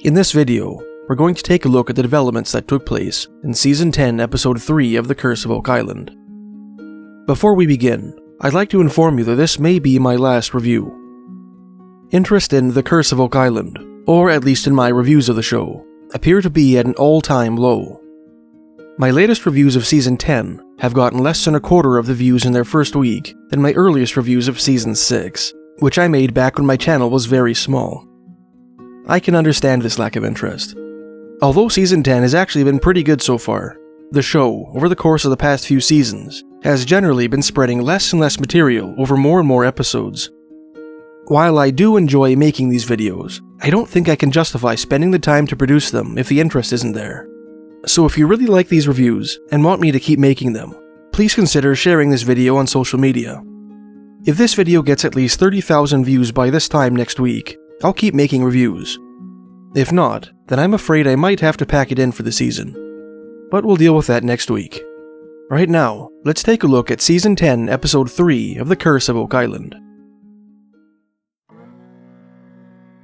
In this video, we're going to take a look at the developments that took place in Season 10, Episode 3 of The Curse of Oak Island. Before we begin, I'd like to inform you that this may be my last review. Interest in The Curse of Oak Island, or at least in my reviews of the show, appear to be at an all-time low. My latest reviews of Season 10 have gotten less than a quarter of the views in their first week than my earliest reviews of Season 6, which I made back when my channel was very small. I can understand this lack of interest. Although Season 10 has actually been pretty good so far, the show, over the course of the past few seasons, has generally been spreading less and less material over more and more episodes. While I do enjoy making these videos, I don't think I can justify spending the time to produce them if the interest isn't there. So if you really like these reviews and want me to keep making them, please consider sharing this video on social media. If this video gets at least 30,000 views by this time next week, I'll keep making reviews. If not, then I'm afraid I might have to pack it in for the season. But we'll deal with that next week. Right now, let's take a look at Season 10, Episode 3 of The Curse of Oak Island.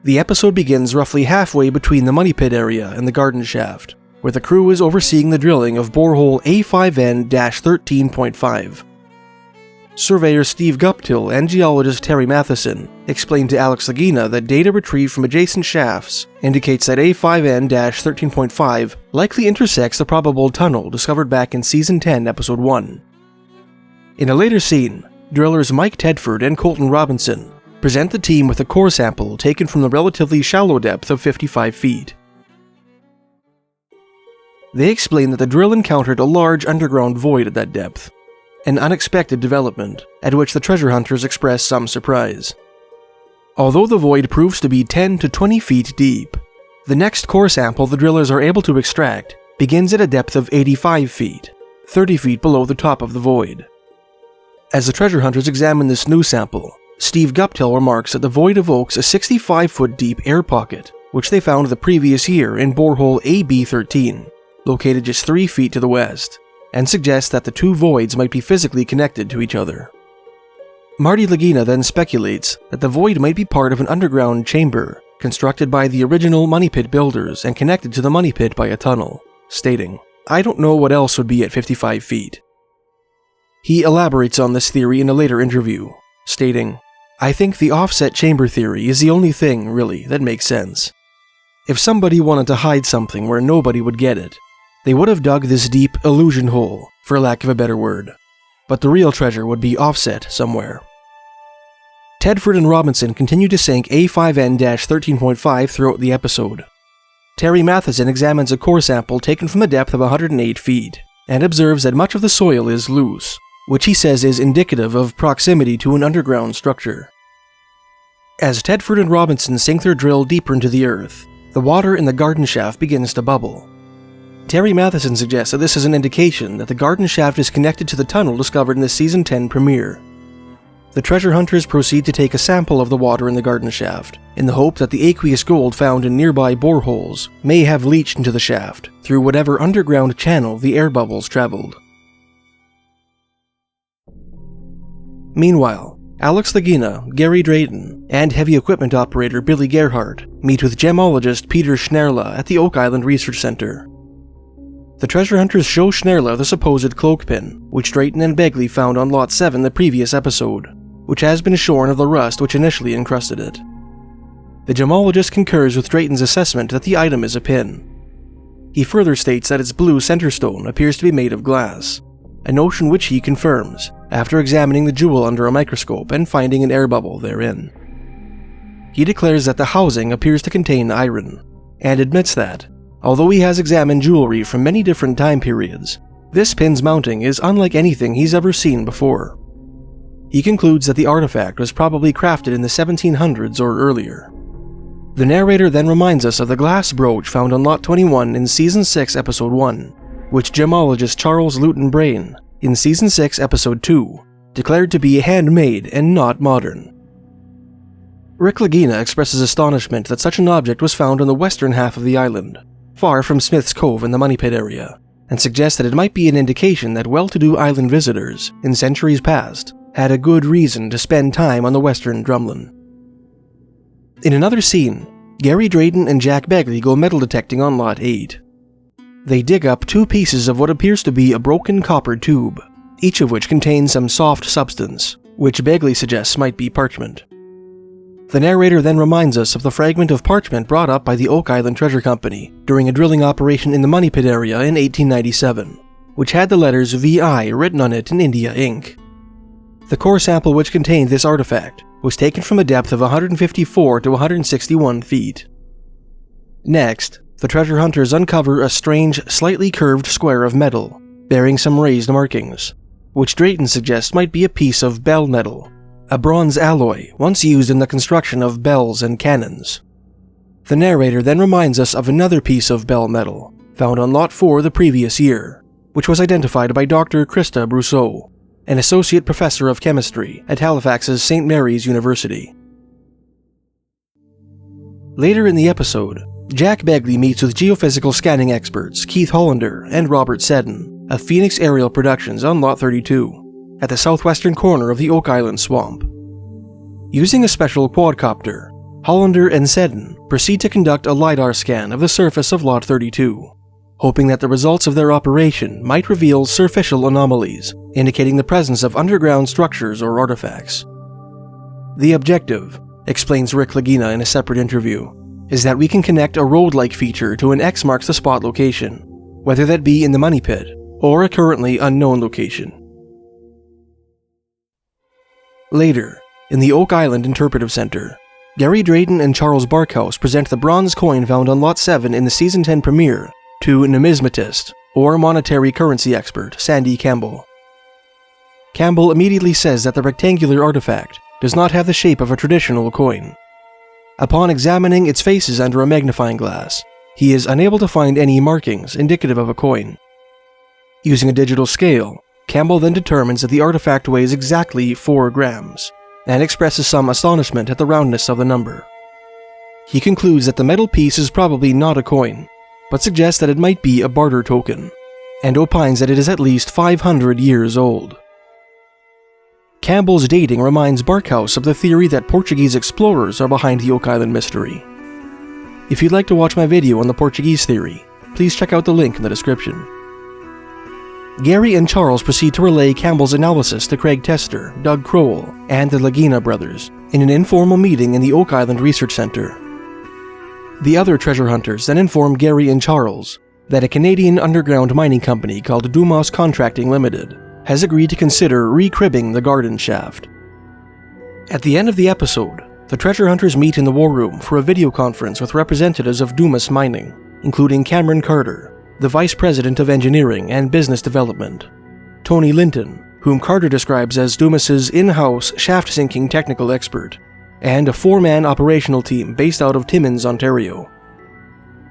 The episode begins roughly halfway between the money pit area and the garden shaft, where the crew is overseeing the drilling of Borehole A5N-13.5. Surveyor Steve Guptill and geologist Terry Matheson explained to Alex Lagina that data retrieved from adjacent shafts indicates that A5N-13.5 likely intersects the probable tunnel discovered back in Season 10, Episode 1. In a later scene, drillers Mike Tedford and Colton Robinson present the team with a core sample taken from the relatively shallow depth of 55 feet. They explain that the drill encountered a large underground void at that depth, an unexpected development at which the treasure hunters express some surprise. Although the void proves to be 10 to 20 feet deep, the next core sample the drillers are able to extract begins at a depth of 85 feet, 30 feet below the top of the void. As the treasure hunters examine this new sample, Steve Guptill remarks that the void evokes a 65-foot deep air pocket, which they found the previous year in Borehole AB13, located just 3 feet to the west, and suggests that the two voids might be physically connected to each other. Marty Lagina then speculates that the void might be part of an underground chamber constructed by the original money pit builders and connected to the money pit by a tunnel, stating, "I don't know what else would be at 55 feet. He elaborates on this theory in a later interview, stating, "I think the offset chamber theory is the only thing, really, that makes sense. If somebody wanted to hide something where nobody would get it, they would have dug this deep illusion hole, for lack of a better word. But the real treasure would be offset somewhere." Tedford and Robinson continue to sink A5N-13.5 throughout the episode. Terry Matheson examines a core sample taken from a depth of 108 feet, and observes that much of the soil is loose, which he says is indicative of proximity to an underground structure. As Tedford and Robinson sink their drill deeper into the earth, the water in the garden shaft begins to bubble. Terry Matheson suggests that this is an indication that the garden shaft is connected to the tunnel discovered in the Season 10 premiere. The treasure hunters proceed to take a sample of the water in the garden shaft, in the hope that the aqueous gold found in nearby boreholes may have leached into the shaft through whatever underground channel the air bubbles traveled. Meanwhile, Alex Lagina, Gary Drayton, and heavy equipment operator Billy Gerhardt meet with gemologist Peter Schnerla at the Oak Island Research Center. The treasure hunters show Schnerla the supposed cloak pin, which Drayton and Begley found on Lot 7 the previous episode, which has been shorn of the rust which initially encrusted it. The gemologist concurs with Drayton's assessment that the item is a pin. He further states that its blue center stone appears to be made of glass, a notion which he confirms after examining the jewel under a microscope and finding an air bubble therein. He declares that the housing appears to contain iron, and admits that, although he has examined jewelry from many different time periods, this pin's mounting is unlike anything he's ever seen before. He concludes that the artifact was probably crafted in the 1700s or earlier. The narrator then reminds us of the glass brooch found on Lot 21 in Season 6, Episode 1, which gemologist Charles Luton Brain, in Season 6, Episode 2, declared to be handmade and not modern. Rick Lagina expresses astonishment that such an object was found on the western half of the island, far from Smith's Cove in the Money Pit area, and suggests that it might be an indication that well-to-do island visitors, in centuries past, had a good reason to spend time on the western drumlin. In another scene, Gary Drayton and Jack Begley go metal detecting on Lot 8. They dig up 2 pieces of what appears to be a broken copper tube, each of which contains some soft substance, which Begley suggests might be parchment. The narrator then reminds us of the fragment of parchment brought up by the Oak Island Treasure Company during a drilling operation in the Money Pit area in 1897, which had the letters VI written on it in India ink. The core sample which contained this artifact was taken from a depth of 154 to 161 feet. Next, the treasure hunters uncover a strange, slightly curved square of metal, bearing some raised markings, which Drayton suggests might be a piece of bell metal, a bronze alloy once used in the construction of bells and cannons. The narrator then reminds us of another piece of bell metal, found on Lot 4 the previous year, which was identified by Dr. Krista Brousseau, an associate professor of chemistry at Halifax's St. Mary's University. Later in the episode, Jack Begley meets with geophysical scanning experts Keith Hollander and Robert Seddon of Phoenix Aerial Productions on Lot 32, at the southwestern corner of the Oak Island Swamp. Using a special quadcopter, Hollander and Seddon proceed to conduct a LIDAR scan of the surface of Lot 32, hoping that the results of their operation might reveal surficial anomalies, indicating the presence of underground structures or artifacts. The objective, explains Rick Lagina in a separate interview, is that we can connect a road-like feature to an X marks the spot location, whether that be in the Money Pit or a currently unknown location. Later, in the Oak Island Interpretive Center, Gary Drayton and Charles Barkhouse present the bronze coin found on Lot 7 in the Season 10 premiere to numismatist, or monetary currency expert, Sandy Campbell. Campbell immediately says that the rectangular artifact does not have the shape of a traditional coin. Upon examining its faces under a magnifying glass, he is unable to find any markings indicative of a coin. Using a digital scale, Campbell then determines that the artifact weighs exactly 4 grams, and expresses some astonishment at the roundness of the number. He concludes that the metal piece is probably not a coin, but suggests that it might be a barter token, and opines that it is at least 500 years old. Campbell's dating reminds Barkhouse of the theory that Portuguese explorers are behind the Oak Island mystery. If you'd like to watch my video on the Portuguese theory, please check out the link in the description. Gary and Charles proceed to relay Campbell's analysis to Craig Tester, Doug Crowell, and the Lagina brothers in an informal meeting in the Oak Island Research Center. The other treasure hunters then inform Gary and Charles that a Canadian underground mining company called Dumas Contracting Limited has agreed to consider recribbing the garden shaft. At the end of the episode, the treasure hunters meet in the war room for a video conference with representatives of Dumas Mining, including Cameron Carter, the Vice President of Engineering and Business Development, Tony Linton, whom Carter describes as Dumas's in-house shaft-sinking technical expert, and a 4-man operational team based out of Timmins, Ontario.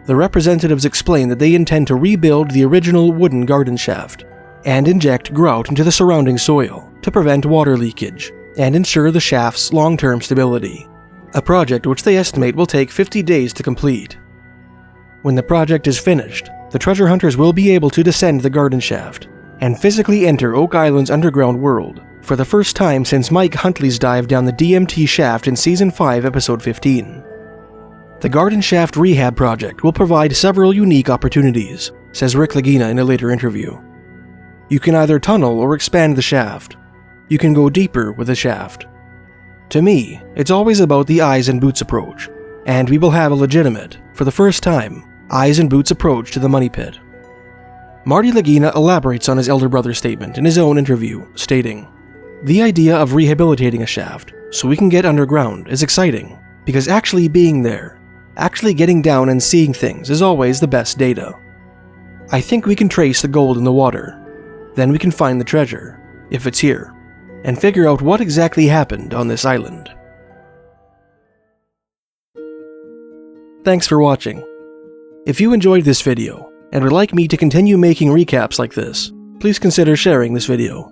The representatives explain that they intend to rebuild the original wooden garden shaft and inject grout into the surrounding soil to prevent water leakage and ensure the shaft's long-term stability, a project which they estimate will take 50 days to complete. When the project is finished, the treasure hunters will be able to descend the garden shaft and physically enter Oak Island's underground world for the first time since Mike Huntley's dive down the DMT shaft in Season 5, Episode 15. The garden shaft rehab project will provide several unique opportunities, says Rick Lagina in a later interview. You can either tunnel or expand the shaft. You can go deeper with the shaft. To me, it's always about the eyes and boots approach, and we will have a legitimate, for the first time, eyes and boots approach to the Money Pit. Marty Lagina elaborates on his elder brother's statement in his own interview, stating, "The idea of rehabilitating a shaft so we can get underground is exciting, because actually being there, actually getting down and seeing things is always the best data. I think we can trace the gold in the water. Then we can find the treasure, if it's here, and figure out what exactly happened on this island." Thanks for watching. If you enjoyed this video and would like me to continue making recaps like this, please consider sharing this video.